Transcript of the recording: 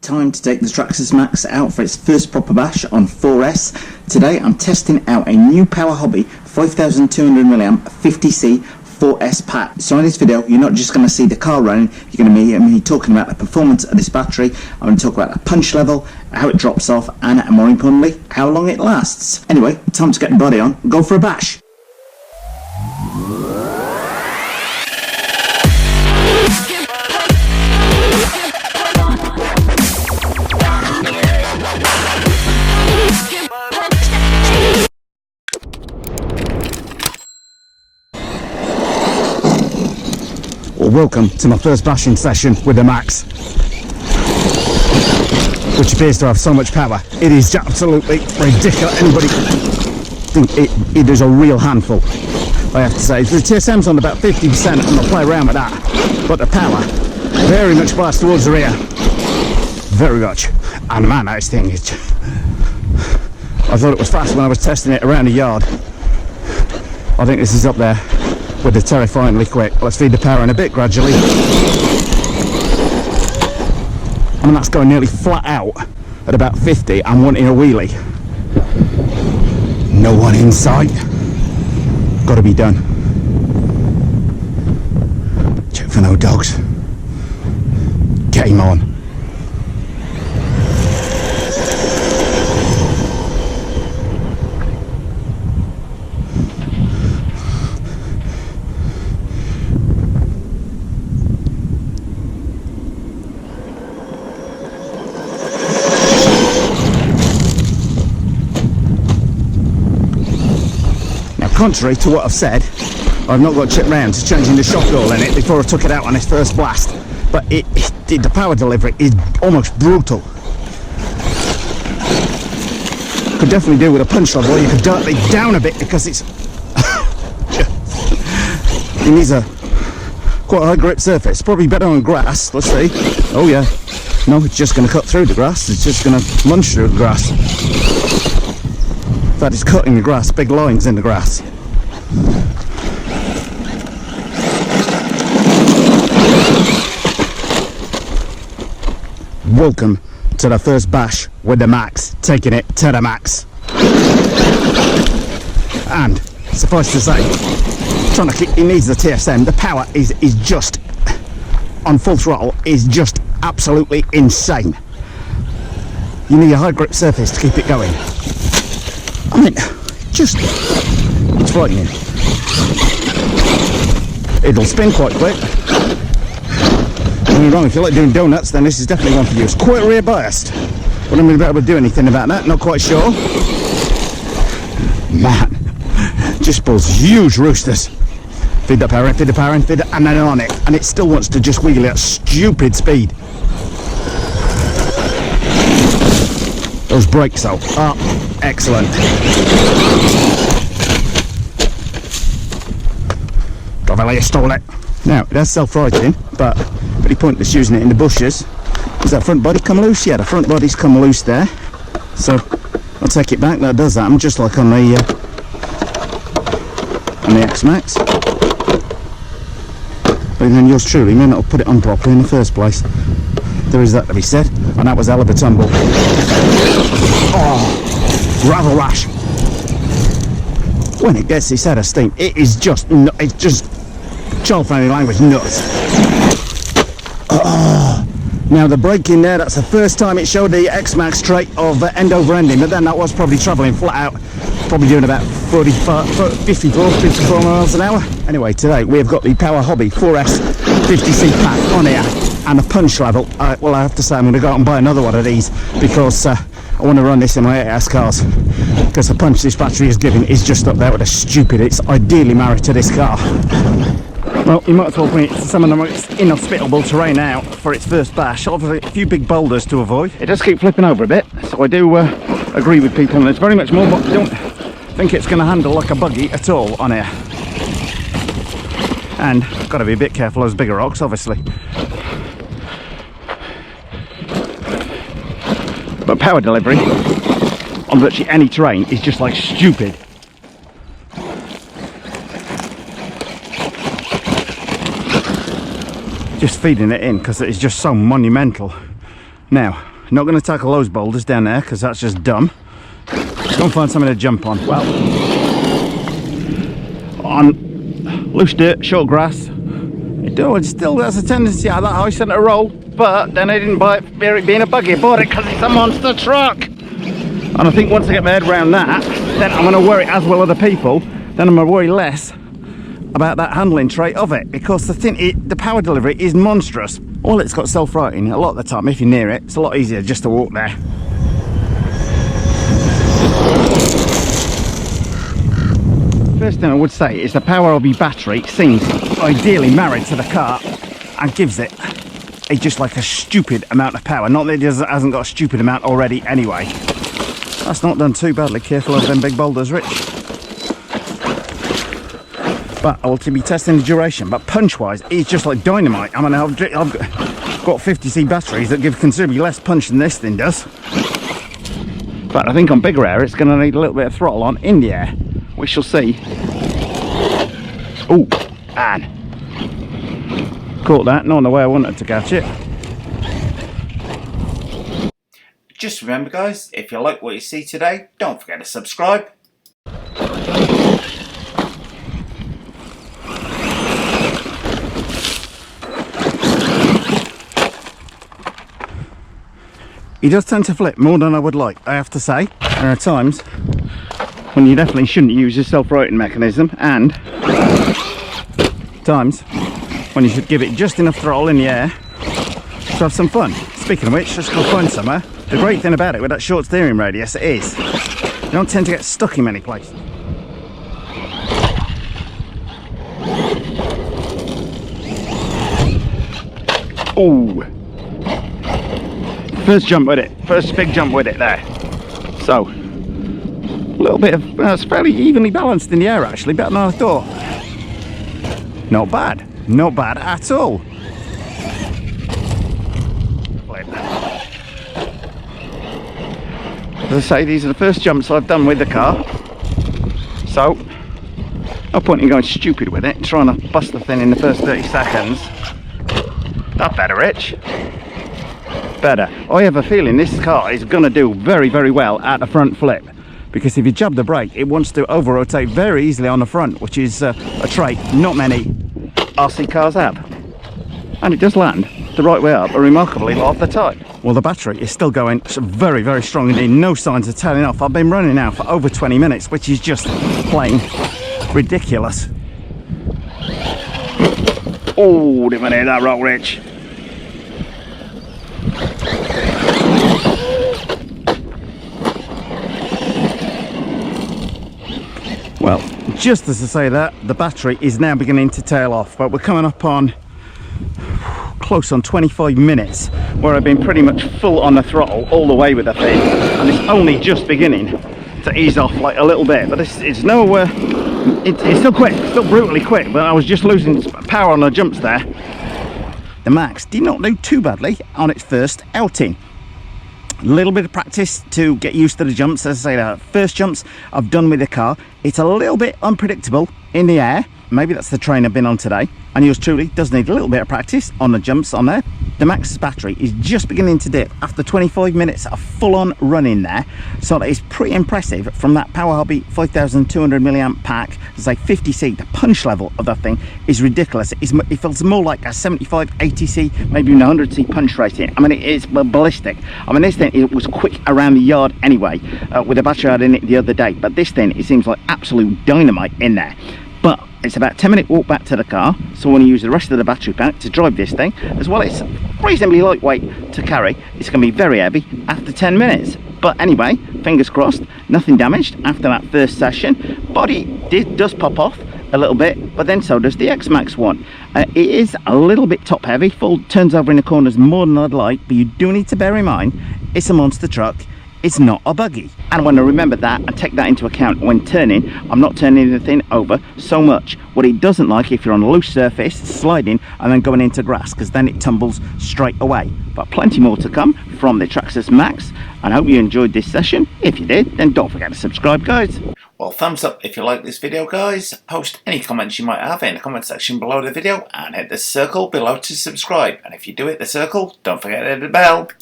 Time to take the Traxxas Maxx out for its first proper bash on 4S. Today I'm testing out a new Power Hobby 5200mAh 50C 4S pack. So in this video you're not just going to see the car running, you're going to hear me talking about the performance of this battery. I'm going to talk about the punch level, how it drops off, and more importantly how long it lasts. Anyway, time to get the body on and go for a bash. Welcome to my first bashing session with the Maxx, which appears to have so much power. It is absolutely ridiculous. Anybody think it is a real handful, I have to say. The TSM's on about 50% and I'll play around with that, but the power very much biased towards the rear, very much. And man, this thing is, I thought it was fast when I was testing it around the yard. I think this is up there with the terrifyingly quick. Let's feed the power in a bit gradually. And that's going nearly flat out at about 50 and wanting a wheelie. No one in sight. Got to be done. Check for no dogs. Game on. Contrary to what I've said, I've not got chipped round to changing the shock oil in it before I took it out on its first blast, but the power delivery is almost brutal. Could definitely do with a punch level. You could dirt it down a bit because it's it needs a quite a high grip surface. Probably better on grass. Let's see. Oh yeah, no, it's just going to cut through the grass. It's just going to munch through the grass. In fact, it's cutting the grass, big lines in the grass. Welcome to the first bash with the Maxx, taking it to the max. And suffice to say, trying to keep, it needs the TSM. The power is just on full throttle, is just absolutely insane. You need a high grip surface to keep it going. I mean, it's frightening. It'll spin quite quick. Don't get me wrong, if you like doing donuts, then this is definitely one for you. It's quite rear biased. Would I be able to do anything about that? Not quite sure. Man, just pulls huge roosters. Feed the power in, feed the power in, feed it, and then on it. And it still wants to just wheel at stupid speed. Those brakes though are excellent. Governor, you stole it. Now, it has self-righting, but pretty pointless using it in the bushes. Does that front body come loose? Yeah, the front body's come loose there. So, I'll take it back. That does that. I'm just like on the X Maxx. But then yours truly may not have put it on properly in the first place. There is that to be said. And that was hell of a tumble. Oh, gravel rash. When it gets its head of steam, it is just, it's just child-friendly language nuts. Oh. Now the braking there, that's the first time it showed the X Maxx trait of end over ending, but then that was probably travelling flat out, probably doing about 54 miles an hour. Anyway, today we have got the Power Hobby 4S 50C pack on here. And the punch level, well, I have to say I'm going to go out and buy another one of these because I want to run this in my 8S cars, because the punch this battery is giving is just up there with a stupid. It's ideally married to this car. Well, you might as well bring it to some of the most inhospitable terrain out for its first bash. Obviously a few big boulders to avoid. It does keep flipping over a bit, so I do agree with people, and it's very much more, but I don't think it's going to handle like a buggy at all on here. And got to be a bit careful of those bigger rocks, obviously. But power delivery on virtually any terrain is just like stupid. Just feeding it in because it is just so monumental. Now, Not going to tackle those boulders down there because that's just dumb. Let's go and find something to jump on. Well, on loose dirt, short grass, it still has a tendency at that high centre roll, but then I didn't buy it for it being a buggy. I bought it because it's a monster truck. And I think once I get my head around that, then I'm going to worry, as will other people, then I'm going to worry less about that handling trait of it, because the power delivery is monstrous. Well, it's got self-righting. A lot of the time, if you're near it, it's a lot easier just to walk there. First thing I would say is the Power Hobby battery seems ideally married to the car and gives it just like a stupid amount of power. Not that it hasn't got a stupid amount already anyway. That's not done too badly. Careful of them big boulders, Rich. But I will be testing the duration. But punch-wise, it's just like dynamite. I mean, I've got 50C batteries that give considerably less punch than this thing does. But I think on bigger air, it's going to need a little bit of throttle on in the air. We shall see. Oh, and caught that, not the way I wanted to catch it. Just remember guys, if you like what you see today, don't forget to subscribe. He does tend to flip more than I would like, I have to say. There are times when you definitely shouldn't use your self-righting mechanism, and times when you should give it just enough throttle in the air to have some fun. Speaking of which, let's go find somewhere. The great thing about it with that short steering radius is you don't tend to get stuck in many places. Oh, first jump with it, first big jump with it there. So a little bit of, it's fairly evenly balanced in the air actually, better than I thought. Not bad at all. As I say, these are the first jumps I've done with the car, so no point in going stupid with it, trying to bust the thing in the first 30 seconds. That better, Rich. Better. I have a feeling this car is going to do very, very well at the front flip, because if you jab the brake, it wants to over rotate very easily on the front, which is a trait not many RC cars have. And it does land the right way up a remarkably lot of the time. Well, the battery is still going very, very strong indeed. No signs of tailing off. I've been running now for over 20 minutes, which is just plain ridiculous. Oh, didn't hear that rock, Rich. Well, just as I say that, the battery is now beginning to tail off, but we're coming up on close on 25 minutes where I've been pretty much full on the throttle all the way with the thing, and it's only just beginning to ease off like a little bit. But it's still quick, still brutally quick, but I was just losing power on the jumps there. The Maxx did not do too badly on its first outing. A little bit of practice to get used to the jumps. As I say, the first jumps I've done with the car, it's a little bit unpredictable in the air. Maybe that's the train I've been on today, and yours truly does need a little bit of practice on the jumps on there. The Maxx's battery is just beginning to dip after 25 minutes of full-on running there, so that is pretty impressive from that Power Hobby 5200 milliamp pack. As I say, 50C, the punch level of that thing is ridiculous. It feels more like a 75, 80C, maybe even 100C punch rating. I mean, it's ballistic. I mean, this thing, it was quick around the yard anyway, with the battery I had in it the other day, but this thing, it seems like absolute dynamite in there. But it's about a 10-minute walk back to the car, so I want to use the rest of the battery pack to drive this thing. As well, it's reasonably lightweight to carry. It's going to be very heavy after 10 minutes. But anyway, fingers crossed, nothing damaged after that first session. Body does pop off a little bit, but then so does the X-Maxx one. It is a little bit top heavy, turns over in the corners more than I'd like, but you do need to bear in mind, it's a monster truck. It's not a buggy, and when I remember that and take that into account when turning, I'm not turning the thing over so much. What it doesn't like if you're on a loose surface, sliding and then going into grass, because then it tumbles straight away. But plenty more to come from the Traxxas Maxx, and I hope you enjoyed this session. If you did, then don't forget to subscribe, guys. Well, thumbs up if you like this video, guys. Post any comments you might have in the comment section below the video, and hit the circle below to subscribe. And if you do hit the circle, don't forget to hit the bell.